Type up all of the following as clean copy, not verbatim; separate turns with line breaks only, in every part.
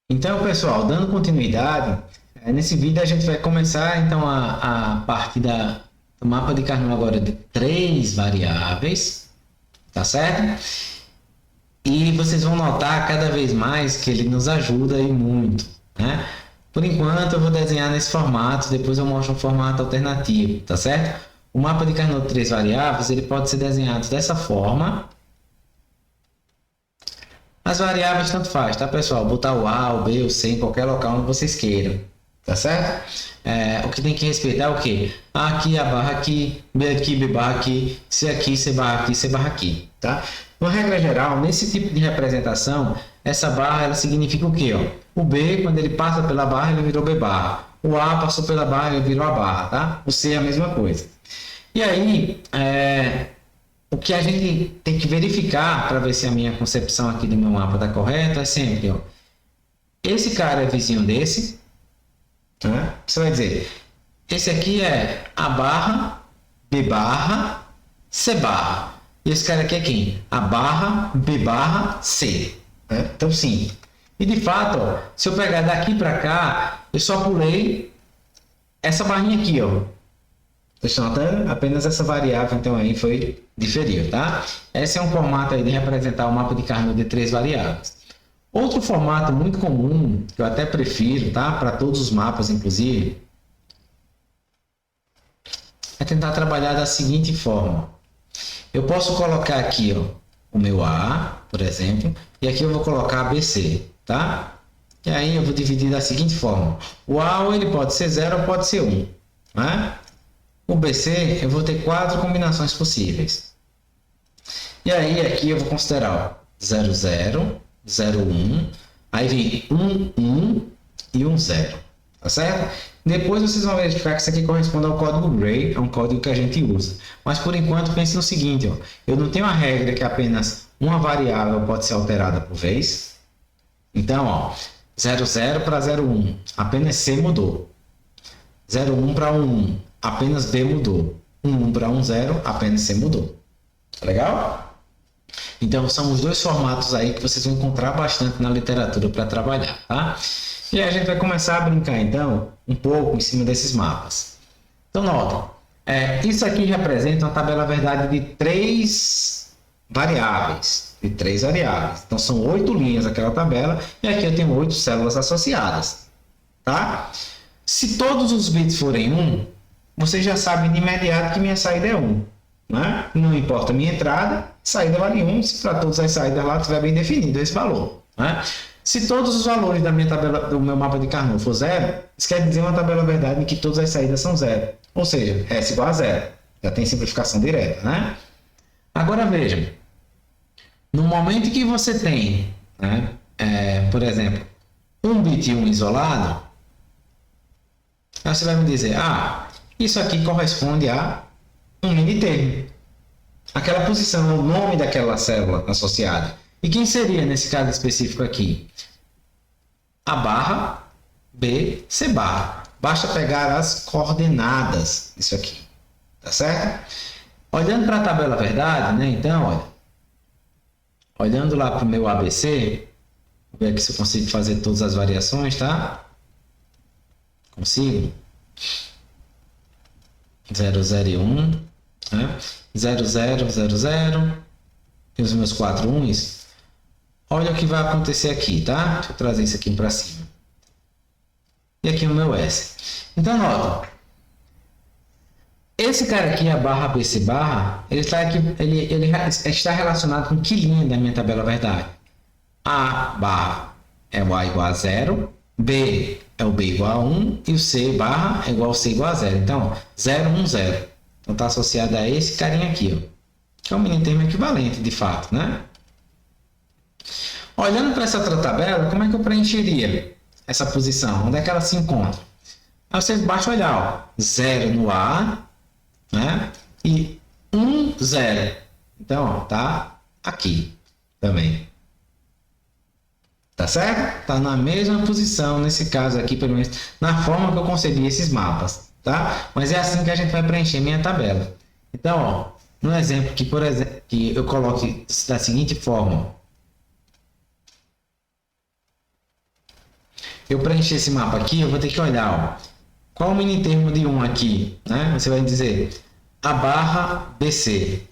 Então, pessoal, dando continuidade, nesse vídeo a gente vai começar então a parte do mapa de Carnot agora de três variáveis, tá certo? E vocês vão notar cada vez mais que ele nos ajuda e muito, né? Por enquanto eu vou desenhar nesse formato, depois eu mostro um formato alternativo, tá certo? O mapa de Carnot de três variáveis ele pode ser desenhado dessa forma. As variáveis tanto faz, tá, pessoal? Botar o A, o B, o C em qualquer local onde vocês queiram, tá certo? O que tem que respeitar é o quê? A aqui, A barra aqui, B aqui, B barra aqui, C aqui, C barra aqui, C barra aqui, tá? Uma regra geral, nesse tipo de representação, essa barra ela significa o quê? Ó? O B, quando ele passa pela barra, ele virou B barra. O A passou pela barra, ele virou A barra, tá? O C é a mesma coisa. E aí, o que a gente tem que verificar para ver se a minha concepção aqui do meu mapa está correta é sempre, ó, esse cara é vizinho desse, né? Você vai dizer, esse aqui é A barra, B barra, C barra. E esse cara aqui é quem? A barra, B barra, C. Né? Então, sim. E de fato, ó, se eu pegar daqui para cá, eu só pulei essa barrinha aqui, ó. Vocês estão notando? Apenas essa variável, então, aí foi diferiu, tá? Esse é um formato aí de representar o mapa de Carnot de três variáveis. Outro formato muito comum, que eu até prefiro, tá? Para todos os mapas, inclusive, é tentar trabalhar da seguinte forma. Eu posso colocar aqui, ó, o meu A, por exemplo, e aqui eu vou colocar ABC, tá? E aí eu vou dividir da seguinte forma. O A, ele pode ser 0 ou pode ser 1, né? O BC, eu vou ter 4 combinações possíveis. E aí, aqui eu vou considerar 0, 0, 0, 1, aí vem 1, 1 e 1, 0. Tá certo? Depois vocês vão verificar que isso aqui corresponde ao código Gray, é um código que a gente usa. Mas por enquanto, pense no seguinte, ó, eu não tenho a regra que apenas uma variável pode ser alterada por vez. Então, ó, 0, 0 para 0, 1, apenas C mudou. 0, 1 para 1, 1. Apenas B mudou. 1 para 1, 0, apenas C mudou. Legal? Então, são os dois formatos aí que vocês vão encontrar bastante na literatura para trabalhar, tá? E aí a gente vai começar a brincar, então, um pouco em cima desses mapas. Então, notem. Isso aqui representa uma tabela verdade de três variáveis. Então, são 8 linhas aquela tabela. E aqui eu tenho 8 células associadas. Tá? Se todos os bits forem 1, você já sabe de imediato que minha saída é 1. Né? Não importa a minha entrada, saída vale 1, se para todas as saídas lá estiver bem definido esse valor. Né? Se todos os valores da minha tabela, do meu mapa de Carnot for 0, isso quer dizer uma tabela verdade em que todas as saídas são 0. Ou seja, S igual a 0. Já tem simplificação direta. Né? Agora vejam, no momento que você tem, né, por exemplo, um bit e um isolado, aí você vai me dizer, isso aqui corresponde a um mini termo. Aquela posição é o nome daquela célula associada. E quem seria nesse caso específico aqui? A barra, B, C barra. Basta pegar as coordenadas disso aqui. Tá certo? Olhando para a tabela verdade, né? Então, olha. Olhando lá para o meu ABC, vou ver aqui se eu consigo fazer todas as variações, tá? Consigo. 0, 0 e 1, né? 0, 0, 0, 0, e os meus 4 1s. Olha o que vai acontecer aqui, tá? Deixa eu trazer isso aqui para cima. E aqui o meu S. Então, nota. Esse cara aqui, a barra BC barra, ele está relacionado com que linha da minha tabela verdade? A barra é o A igual a 0, B é o B igual a 1 e o C barra é igual ao C igual a 0. Então, 0, 1, 0. Então, está associado a esse carinha aqui, ó, que é um mini termo equivalente, de fato, né? Olhando para essa outra tabela, como é que eu preencheria essa posição? Onde é que ela se encontra? Aí você basta olhar, ó, 0 no A, né? E 1, 0. Então, ó, tá aqui também. Tá certo? Tá na mesma posição, nesse caso aqui, pelo menos na forma que eu concebi esses mapas, tá? Mas é assim que a gente vai preencher minha tabela. Então, ó, no exemplo que, por exemplo, que eu coloque da seguinte forma, eu preencher esse mapa aqui, eu vou ter que olhar, ó, qual o mini termo de 1 aqui, né? Você vai dizer a barra BC.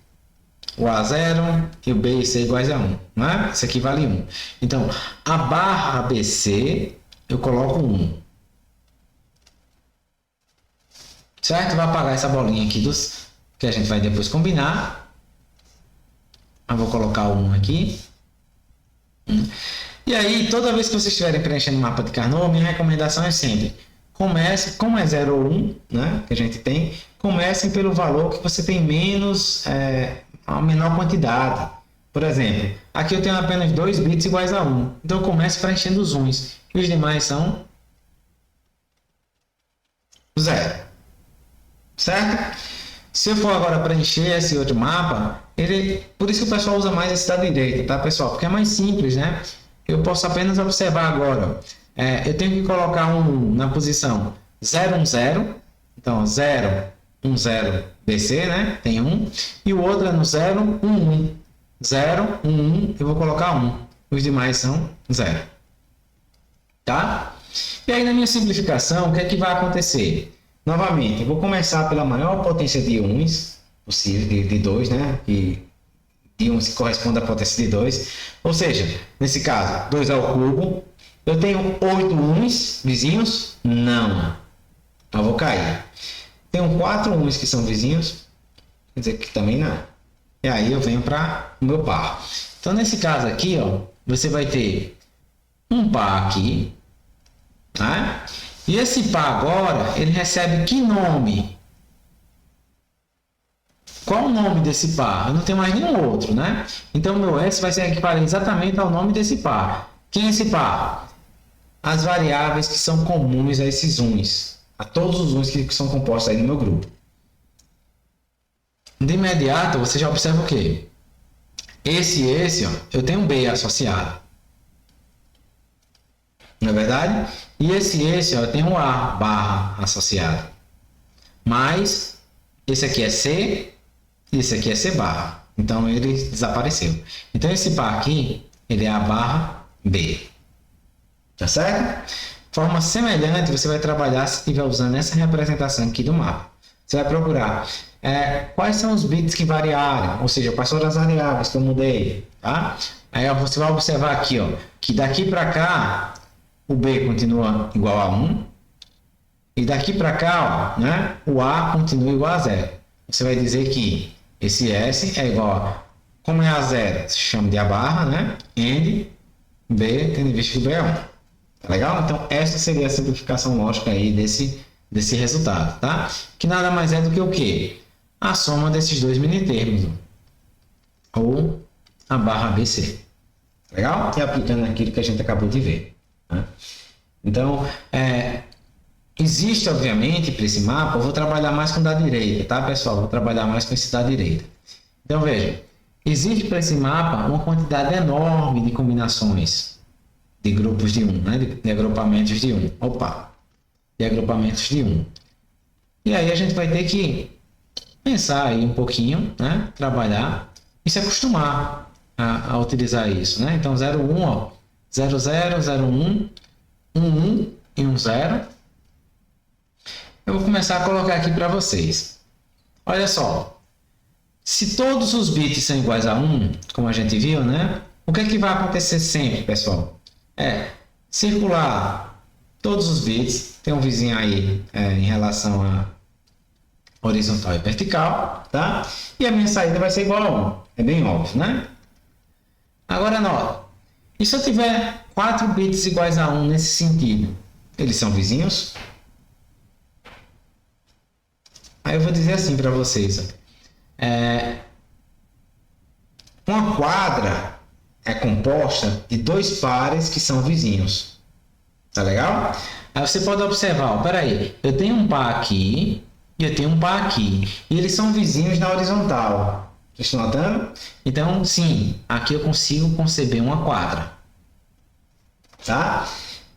O A 0 e o B e C iguais a 1, né? Isso aqui vale 1. Então, a barra BC, eu coloco 1. Certo? Vai apagar essa bolinha aqui dos que a gente vai depois combinar. Eu vou colocar o 1 aqui. E aí, toda vez que vocês estiverem preenchendo o mapa de Carnot, minha recomendação é sempre comece, como é 0 ou 1, né, que a gente tem, comecem pelo valor que você tem menos, a menor quantidade. Por exemplo, aqui eu tenho apenas 2 bits iguais a 1. Então eu começo preenchendo os 1s. E os demais são 0. Certo? Se eu for agora preencher esse outro mapa, por isso que o pessoal usa mais esse da direita, tá, pessoal? Porque é mais simples, né? Eu posso apenas observar agora. Eu tenho que colocar um na posição 0, 1, 0. Então, 0, 1, 0, BC, né? Tem 1. E o outro é no 0, 1, 1. 0, 1, 1. Eu vou colocar 1. Os demais são 0. Tá? E aí, na minha simplificação, o que é que vai acontecer? Novamente, eu vou começar pela maior potência de 1s possível, de 2, né? Que de 1 corresponde à potência de 2. Ou seja, nesse caso, 2 ao cubo. Eu tenho 8 1s vizinhos? Não. Eu vou cair. Tenho 4 1s que são vizinhos? Quer dizer que também não. E aí eu venho para o meu par. Então, nesse caso aqui, ó, você vai ter um par aqui. Tá? E esse par agora, ele recebe que nome? Qual o nome desse par? Eu não tenho mais nenhum outro, né? Então, meu S vai ser equivalente exatamente ao nome desse par. Quem é esse par? As variáveis que são comuns a esses uns. A todos os uns que são compostos aí no meu grupo. De imediato, você já observa o quê? Esse, ó, eu tenho um B associado. Não é verdade? E esse, ó, eu tenho um A barra associado. Mas esse aqui é C e esse aqui é C barra. Então ele desapareceu. Então esse par aqui, ele é A barra B. Tá certo? Forma semelhante você vai trabalhar se estiver usando essa representação aqui do mapa. Você vai procurar quais são os bits que variaram, ou seja, quais foram as variáveis que eu mudei. Tá? Aí você vai observar aqui, ó, que daqui para cá o B continua igual a 1 e daqui para cá, ó, né, o A continua igual a 0. Você vai dizer que esse S é igual a, como é a 0, se chama de A barra, né, AND B, tendo em vista que o B é 1. Tá legal? Então, essa seria a simplificação lógica aí desse resultado, tá? Que nada mais é do que o quê? A soma desses dois minitermos, ou a barra BC. Legal? E aplicando aquilo que a gente acabou de ver. Né? Então, existe, obviamente, para esse mapa, eu vou trabalhar mais com o da direita, tá, pessoal? Vou trabalhar mais com esse da direita. Então, veja, existe para esse mapa uma quantidade enorme de combinações de grupos de 1, né? De agrupamentos de 1. Opa! De agrupamentos de 1. E aí a gente vai ter que pensar aí um pouquinho, né? Trabalhar e se acostumar a utilizar isso, né? Então, 0, 1, ó. 0, 0, 0, 1, 1, 1 e 1, 0. Eu vou começar a colocar aqui para vocês. Olha só. Se todos os bits são iguais a 1, como a gente viu, né? O que é que vai acontecer sempre, pessoal? Circular todos os bits. Tem um vizinho aí em relação a horizontal e vertical, tá? E a minha saída vai ser igual a 1. É bem óbvio, né? Agora, nota. E se eu tiver 4 bits iguais a 1 nesse sentido? Eles são vizinhos? Aí eu vou dizer assim para vocês. Uma quadra é composta de 2 pares que são vizinhos. Tá legal? Aí você pode observar, ó, peraí, eu tenho um par aqui e eu tenho um par aqui. E eles são vizinhos na horizontal. Vocês estão notando? Então, sim, aqui eu consigo conceber uma quadra. Tá?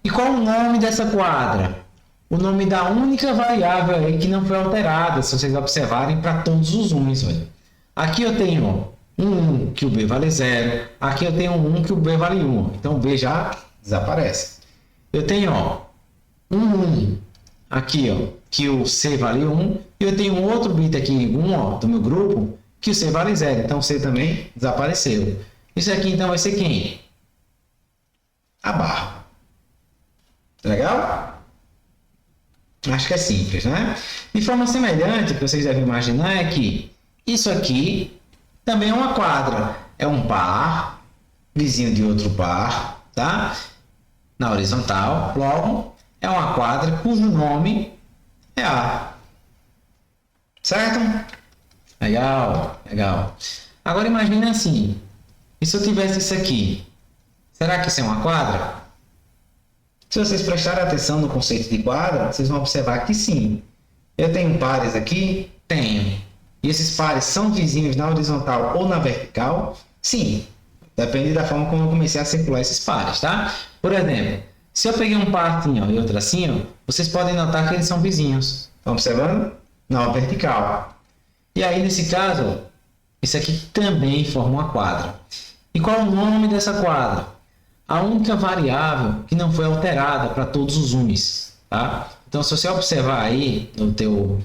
E qual o nome dessa quadra? O nome da única variável aí que não foi alterada, se vocês observarem, para todos os uns. Olha. Aqui eu tenho um 1 que o B vale 0. Aqui eu tenho um 1 que o B vale 1. Então o B já desaparece. eu tenho, ó, um 1 aqui, ó, que o C vale 1, e eu tenho um outro bit aqui, 1, ó, do meu grupo, que o C vale 0. Então, o C também desapareceu. Isso aqui, então, vai ser quem? A barra. Legal? Acho que é simples, né? De forma semelhante, o que vocês devem imaginar é que isso aqui também é uma quadra. É um par, vizinho de outro par, tá? Na horizontal. Logo, é uma quadra cujo nome é A. Certo? Legal, legal. Agora imagine assim. E se eu tivesse isso aqui? Será que isso é uma quadra? Se vocês prestarem atenção no conceito de quadra, vocês vão observar que sim. Eu tenho pares aqui? Tenho. E esses pares são vizinhos na horizontal ou na vertical? Sim. Depende da forma como eu comecei a circular esses pares, tá? Por exemplo, se eu peguei um par assim, ó, e outro assim, ó, vocês podem notar que eles são vizinhos. Estão observando? Na vertical. E aí, nesse caso, ó, isso aqui também forma uma quadra. E qual é o nome dessa quadra? A única variável que não foi alterada para todos os unis, tá? Então, se você observar aí no teu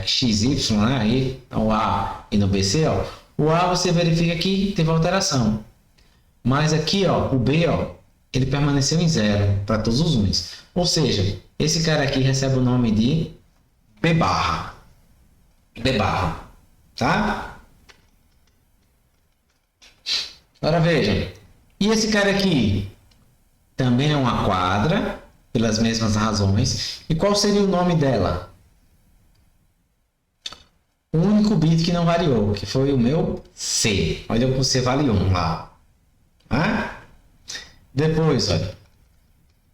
XY, né, aí, no A e no BC, ó, o A você verifica que teve alteração. Mas aqui, ó, o B, ó, ele permaneceu em 0 para todos os unis. Ou seja, esse cara aqui recebe o nome de B barra. B barra, tá? Agora vejam. E esse cara aqui também é uma quadra, pelas mesmas razões. E qual seria o nome dela? O único bit que não variou, que foi o meu C. Olha que o C vale 1 lá. Depois, olha,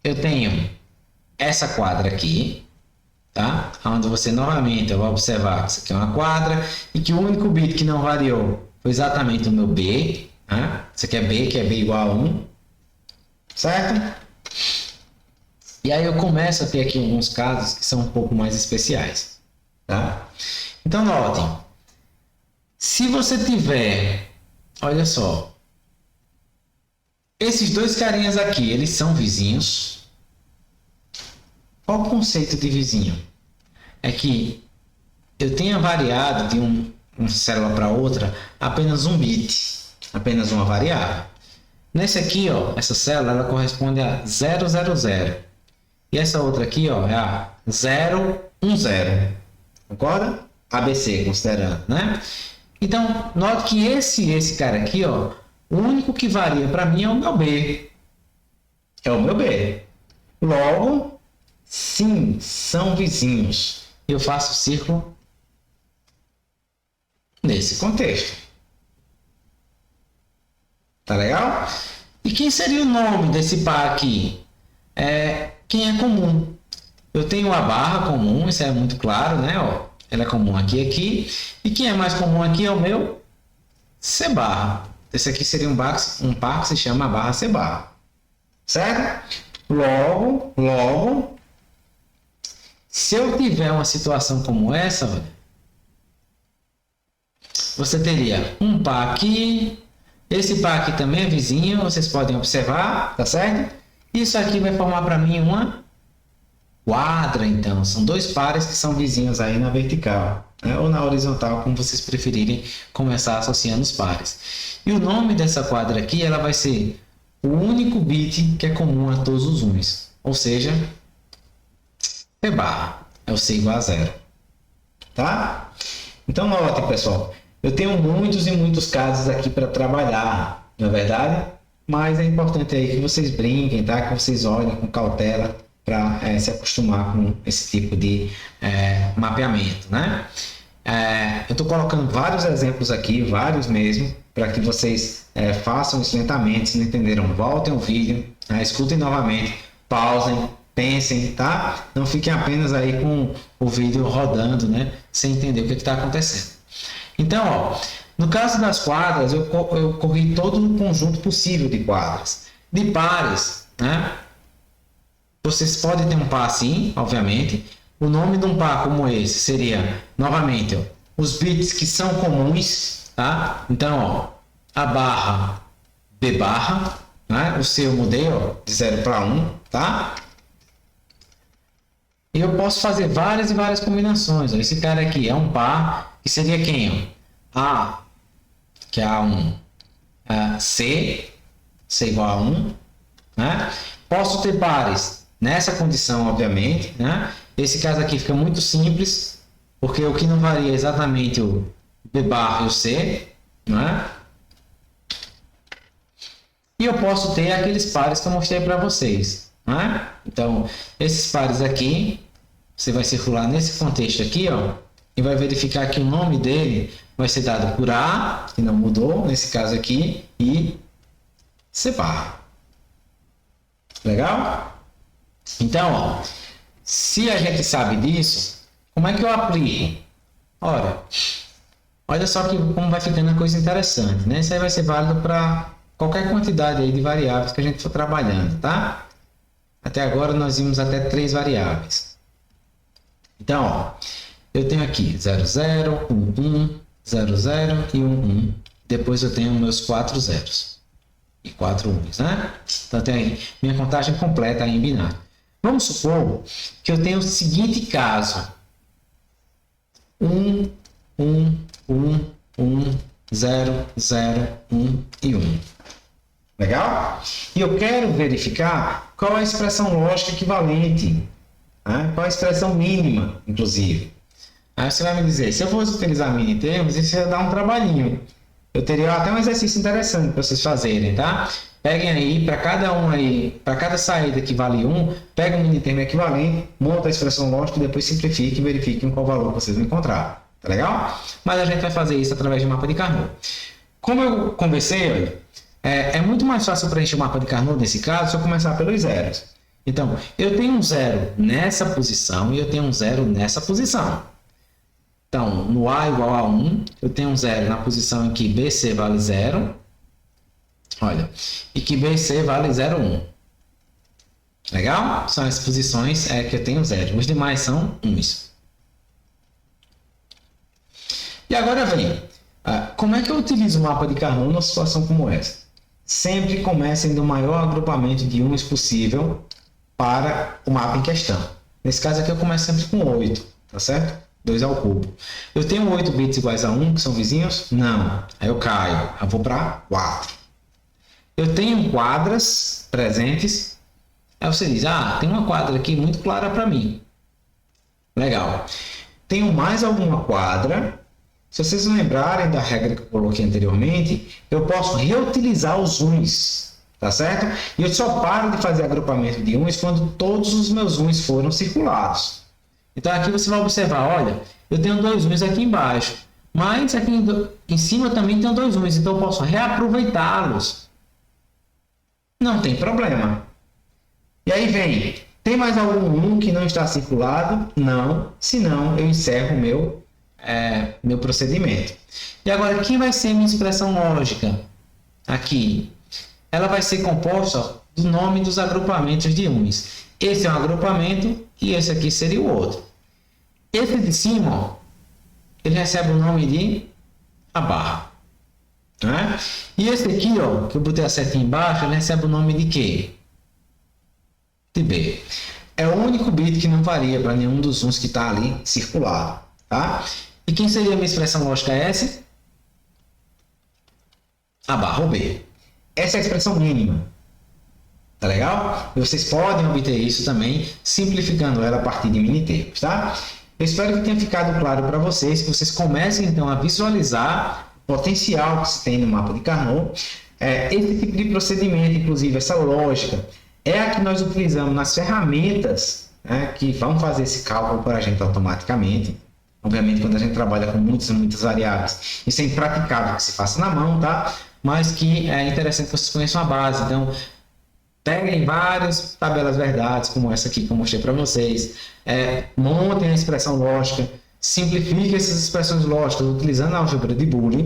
eu tenho essa quadra aqui, tá? Onde você novamente vai observar que isso aqui é uma quadra e que o único bit que não variou foi exatamente o meu B. Isso aqui é B, que é B igual a 1, certo? E aí eu começo a ter aqui alguns casos que são um pouco mais especiais, tá? Então notem, se você tiver, olha só, esses dois carinhas aqui, eles são vizinhos. Qual o conceito de vizinho? É que eu tenha variado de uma célula para outra apenas um bit. Apenas uma variável. Nesse aqui, ó, essa célula ela corresponde a 000. E essa outra aqui, ó, é a 010. Concorda? ABC, considerando, né? Então, note que esse cara aqui, ó, o único que varia para mim é o meu B. É o meu B. Logo, sim, são vizinhos. Eu faço o círculo nesse contexto. Tá legal? E quem seria o nome desse par aqui? Quem é comum. Eu tenho a barra comum, isso é muito claro, né? Ó, ela é comum aqui e aqui. E quem é mais comum aqui é o meu C barra. Esse aqui seria um par que se chama barra C barra. Certo? Logo, se eu tiver uma situação como essa, olha, você teria um par aqui. Esse par aqui também é vizinho, vocês podem observar, tá certo? Isso aqui vai formar para mim uma quadra, então. São dois pares que são vizinhos aí na vertical, né? Ou na horizontal, como vocês preferirem começar associando os pares. E o nome dessa quadra aqui, ela vai ser o único bit que é comum a todos os unis. Ou seja, C barra, é o C igual a 0. Tá? Então, note, pessoal. Eu tenho muitos e muitos casos aqui para trabalhar, não é verdade? Mas é importante aí que vocês brinquem, tá? Que vocês olhem com cautela para se acostumar com esse tipo de mapeamento, né? Eu estou colocando vários exemplos aqui, vários mesmo, para que vocês façam isso lentamente. Se não entenderam, voltem ao vídeo, escutem novamente, pausem, pensem, tá? Não fiquem apenas aí com o vídeo rodando, né? Sem entender o que está acontecendo. Então, ó, no caso das quadras, eu corri todo o conjunto possível de quadras. De pares, né? Vocês podem ter um par assim, obviamente. O nome de um par como esse seria, novamente, ó, os bits que são comuns, tá? Então, ó, a barra B barra, né? O C eu mudei, ó, de 0 para 1, tá? E eu posso fazer várias e várias combinações. Esse cara aqui é um par, que seria quem? A, que é A1. C igual a 1. Né? Posso ter pares nessa condição, obviamente. Né? Esse caso aqui fica muito simples, porque o que não varia é exatamente o B bar e o C. Né? E eu posso ter aqueles pares que eu mostrei para vocês. Né? Então, esses pares aqui, você vai circular nesse contexto aqui, ó, e vai verificar que o nome dele vai ser dado por A, que não mudou, nesse caso aqui, e C bar. Legal? Então, ó, se a gente sabe disso, como é que eu aplico? Ora, olha só que, como vai ficando a coisa interessante, né? Isso aí vai ser válido para qualquer quantidade aí de variáveis que a gente for trabalhando, tá? Até agora nós vimos até 3 variáveis. Então, ó, eu tenho aqui 0, 0, 1, 1, 0, 0 e 1, 1. Depois eu tenho meus 4 zeros e 4 1s, né? Então, tem aí minha contagem completa em binário. Vamos supor que eu tenho o seguinte caso. 1, 1, 1, 1, 0, 0, 1 e 1. Legal? E eu quero verificar qual é a expressão lógica equivalente. Né? Qual é a expressão mínima, inclusive. Aí você vai me dizer, se eu fosse utilizar mini termos, isso ia dar um trabalhinho. Eu teria até um exercício interessante para vocês fazerem, tá? Peguem aí, para cada um aí, para cada saída que vale 1, pega um mini termo equivalente, monta a expressão lógica e depois simplifique e verifiquem qual valor vocês vão encontrar. Tá legal? Mas a gente vai fazer isso através de mapa de Carnot. Como eu conversei, olha, é muito mais fácil preencher o mapa de Carnot nesse caso se eu começar pelos zeros. Então, eu tenho um 0 nessa posição e eu tenho um 0 nessa posição. Então, no A igual a 1, eu tenho um 0 na posição em que BC vale 0. Olha, e que BC vale 0, 1. Legal? São as posições que eu tenho 0. Os demais são 1s. E agora vem, como é que eu utilizo o mapa de Carnot numa situação como essa? Sempre comecem do maior agrupamento de 1s possível para o mapa em questão. Nesse caso aqui eu começo sempre com 8, tá certo? 2 ao cubo. Eu tenho 8 bits iguais a 1, que são vizinhos? Não. Aí eu caio, eu vou para 4. Eu tenho quadras presentes. Aí você diz, tem uma quadra aqui muito clara para mim. Legal. Tenho mais alguma quadra. Se vocês lembrarem da regra que eu coloquei anteriormente, eu posso reutilizar os 1s, tá certo? E eu só paro de fazer agrupamento de 1s quando todos os meus 1s foram circulados. Então aqui você vai observar, olha, eu tenho 2 1s aqui embaixo, mas aqui em cima também tenho 2 1s, então eu posso reaproveitá-los. Não tem problema. E aí vem, tem mais algum 1 que não está circulado? Não, senão eu encerro o meu procedimento. E agora, quem vai ser minha expressão lógica aqui? Ela vai ser composta do nome dos agrupamentos de 1s. Esse é um agrupamento e esse aqui seria o outro. Esse de cima, ó, ele recebe o nome de A barra. Né? E esse aqui, ó, que eu botei a setinha embaixo, ele recebe o nome de quê? De B. É o único bit que não varia para nenhum dos 1s que está ali circulado. Tá? E quem seria a minha expressão lógica S? A barra ou B. Essa é a expressão mínima. Tá legal? E vocês podem obter isso também simplificando ela a partir de mini termos, tá? Eu espero que tenha ficado claro para vocês, que vocês comecem então a visualizar o potencial que se tem no mapa de Carnot. Esse tipo de procedimento, inclusive essa lógica, é a que nós utilizamos nas ferramentas, né, que vão fazer esse cálculo para a gente automaticamente. Obviamente, quando a gente trabalha com muitas variáveis, isso é impraticável que se faça na mão, tá? Mas que é interessante que vocês conheçam a base. Então, peguem várias tabelas verdades, como essa aqui que eu mostrei para vocês. Montem a expressão lógica, simplifiquem essas expressões lógicas utilizando a álgebra de Boolean.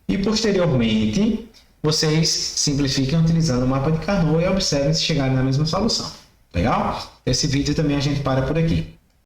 E, posteriormente, vocês simplifiquem utilizando o mapa de Carnot e observem se chegarem na mesma solução. Legal? Esse vídeo também a gente para por aqui.